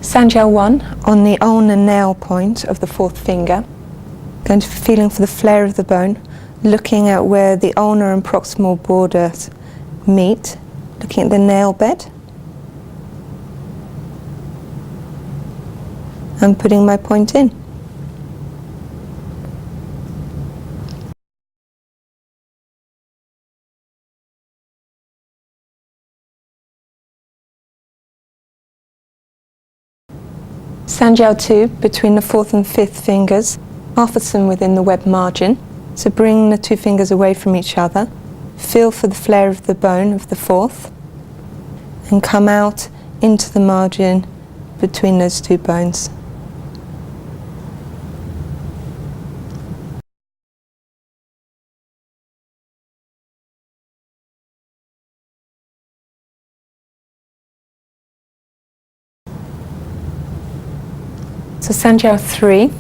San Jiao 1 on the ulnar nail point of the fourth finger. Going to be feeling for the flare of the bone, looking at where the ulnar and proximal borders meet, looking at the nail bed, and putting my point in. San Jiao 2 between the fourth and fifth fingers, half a sun within the web margin. So bring the two fingers away from each other, feel for the flare of the bone of the fourth, and come out into the margin between those two bones. So San Jiao 3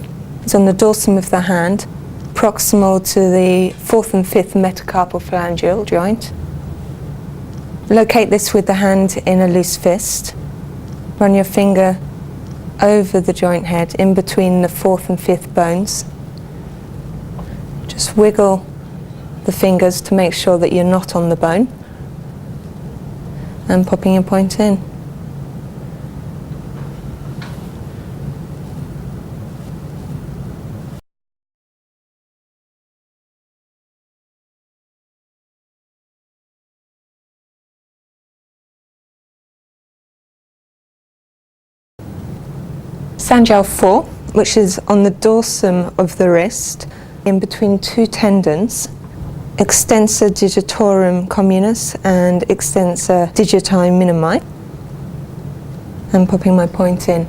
is on the dorsum of the hand, proximal to the fourth and fifth metacarpal phalangeal joint. Locate this with the hand in a loose fist. Run your finger over the joint head in between the fourth and fifth bones. Just wiggle the fingers to make sure that you're not on the bone, and popping your point in. San Jiao 4, which is on the dorsum of the wrist, in between two tendons, extensor digitorum communis and extensor digiti minimi, and popping my point in.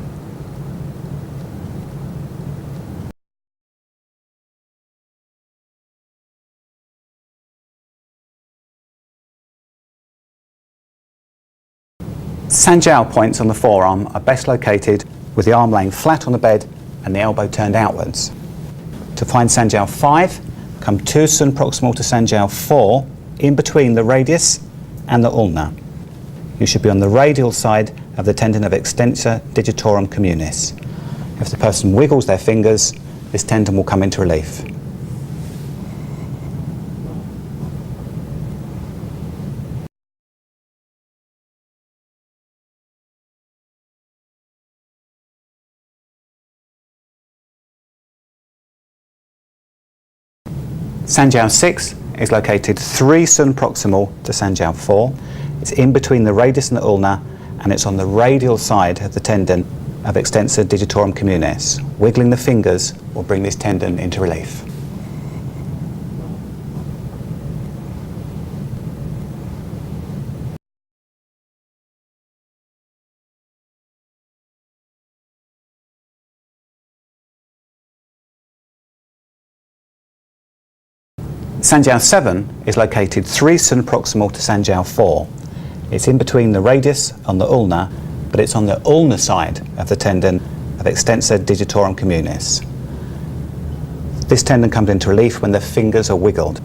San Jiao points on the forearm are best located with the arm laying flat on the bed and the elbow turned outwards. To find San Jiao 5, come 2 sun proximal to San Jiao 4, in between the radius and the ulna. You should be on the radial side of the tendon of extensor digitorum communis. If the person wiggles their fingers, this tendon will come into relief. San Jiao 6 is located 3 sun proximal to San Jiao 4. It's in between the radius and the ulna, and it's on the radial side of the tendon of extensor digitorum communis. Wiggling the fingers will bring this tendon into relief. San Jiao 7 is located 3 sun proximal to San Jiao 4. It's in between the radius and the ulna, but it's on the ulnar side of the tendon of extensor digitorum communis. This tendon comes into relief when the fingers are wiggled.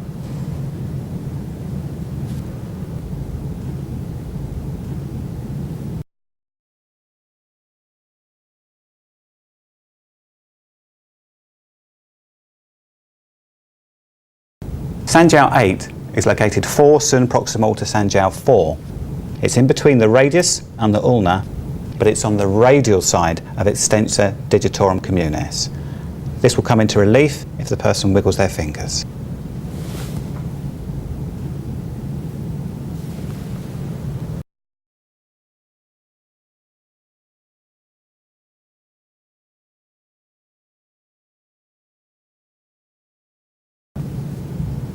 San Jiao 8 is located 4 sun proximal to San Jiao 4. It's in between the radius and the ulna, but it's on the radial side of extensor digitorum communis. This will come into relief if the person wiggles their fingers.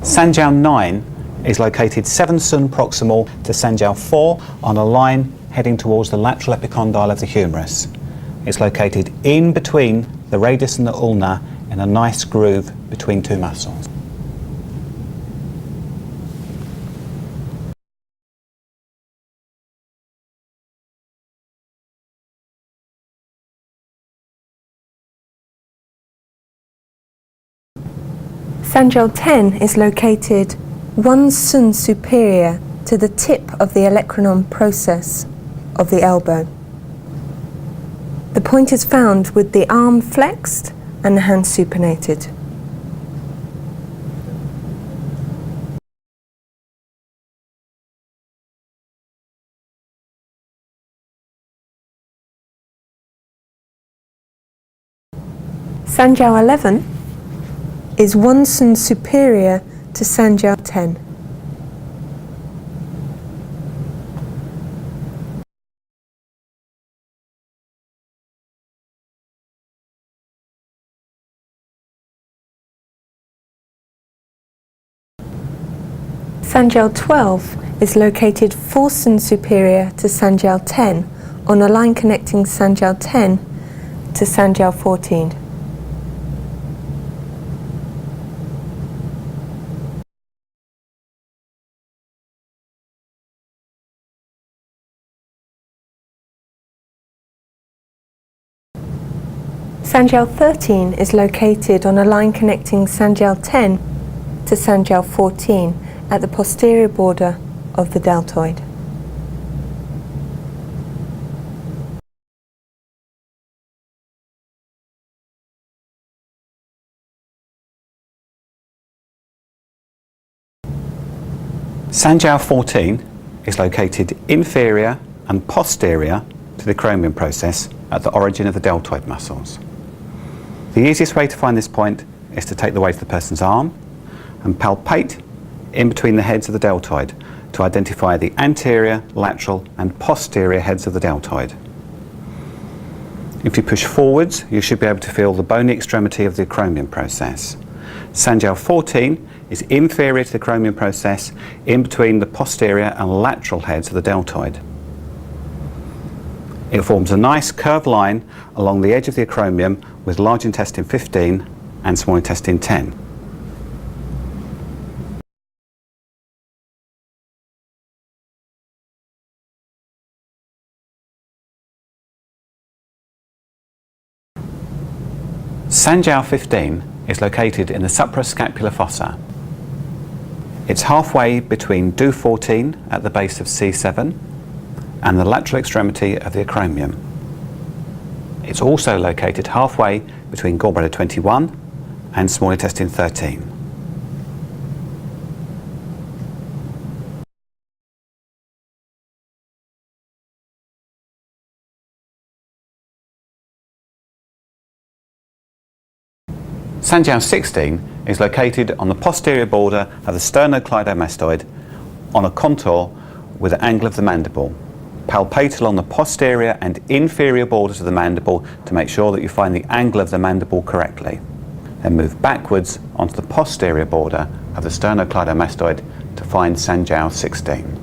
San Jiao 9 is located 7 sun proximal to San Jiao 4 on a line heading towards the lateral epicondyle of the humerus. It's located in between the radius and the ulna in a nice groove between two muscles. San Jiao 10 is located 1 sun superior to the tip of the olecranon process of the elbow. The point is found with the arm flexed and the hand supinated. San Jiao 11 is 1 sun superior to San Jiao 10. San Jiao 12 is located 4 sun superior to San Jiao 10 on a line connecting San Jiao 10 to San Jiao 14. San Jiao 13 is located on a line connecting San Jiao 10 to San Jiao 14 at the posterior border of the deltoid. San Jiao 14 is located inferior and posterior to the acromion process at the origin of the deltoid muscles. The easiest way to find this point is to take the weight of the person's arm and palpate in between the heads of the deltoid to identify the anterior, lateral and posterior heads of the deltoid. If you push forwards, you should be able to feel the bony extremity of the acromion process. San Jiao 14 is inferior to the acromion process in between the posterior and lateral heads of the deltoid. It forms a nice curved line along the edge of the acromion with large intestine 15 and small intestine 10. San Jiao 15 is located in the suprascapular fossa. It's halfway between Do 14 at the base of C7 and the lateral extremity of the acromion. It's also located halfway between gallbladder 21 and small intestine 13. San Jiao 16 is located on the posterior border of the sternocleidomastoid on a contour with the angle of the mandible. Palpate along the posterior and inferior borders of the mandible to make sure that you find the angle of the mandible correctly. Then move backwards onto the posterior border of the sternocleidomastoid to find San Jiao 16.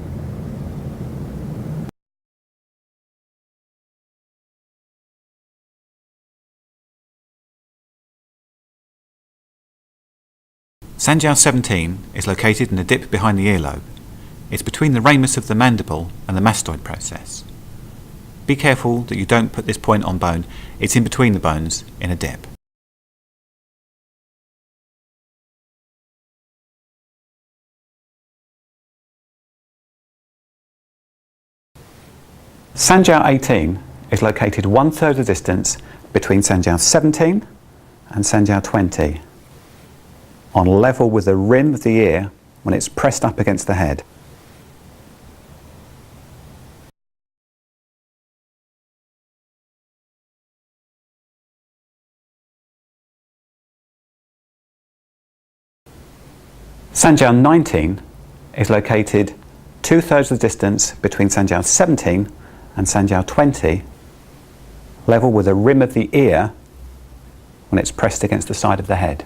San Jiao 17 is located in a dip behind the earlobe. It's between the ramus of the mandible and the mastoid process. Be careful that you don't put this point on bone. It's in between the bones in a dip. San Jiao 18 is located 1/3 the distance between San Jiao 17 and San Jiao 20, on level with the rim of the ear when it's pressed up against the head. San Jiao 19 is located 2/3 the distance between San Jiao 17 and San Jiao 20, level with the rim of the ear when it's pressed against the side of the head.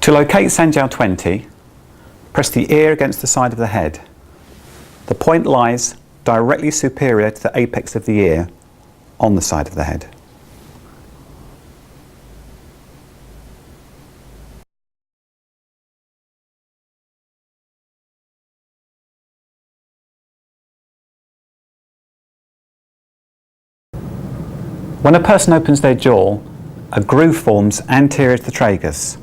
To locate San Jiao 20, press the ear against the side of the head. The point lies directly superior to the apex of the ear on the side of the head. When a person opens their jaw a groove forms anterior to the tragus.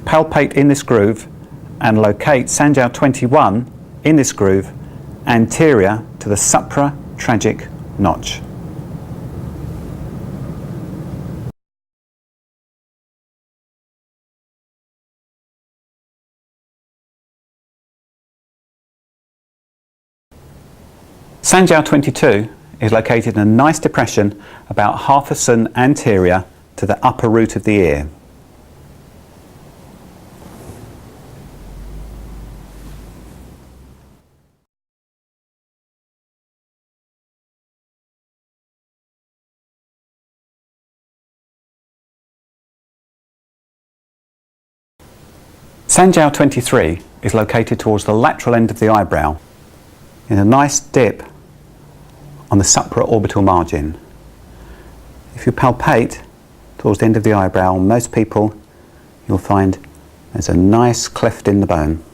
Palpate in this groove and locate San Jiao 21 in this groove anterior to the supratragic notch. San Jiao 22 is located in a nice depression about half a sun anterior to the upper root of the ear. San Jiao 23 is located towards the lateral end of the eyebrow in a nice dip on the supraorbital margin. If you palpate towards the end of the eyebrow, most people you'll find there's a nice cleft in the bone.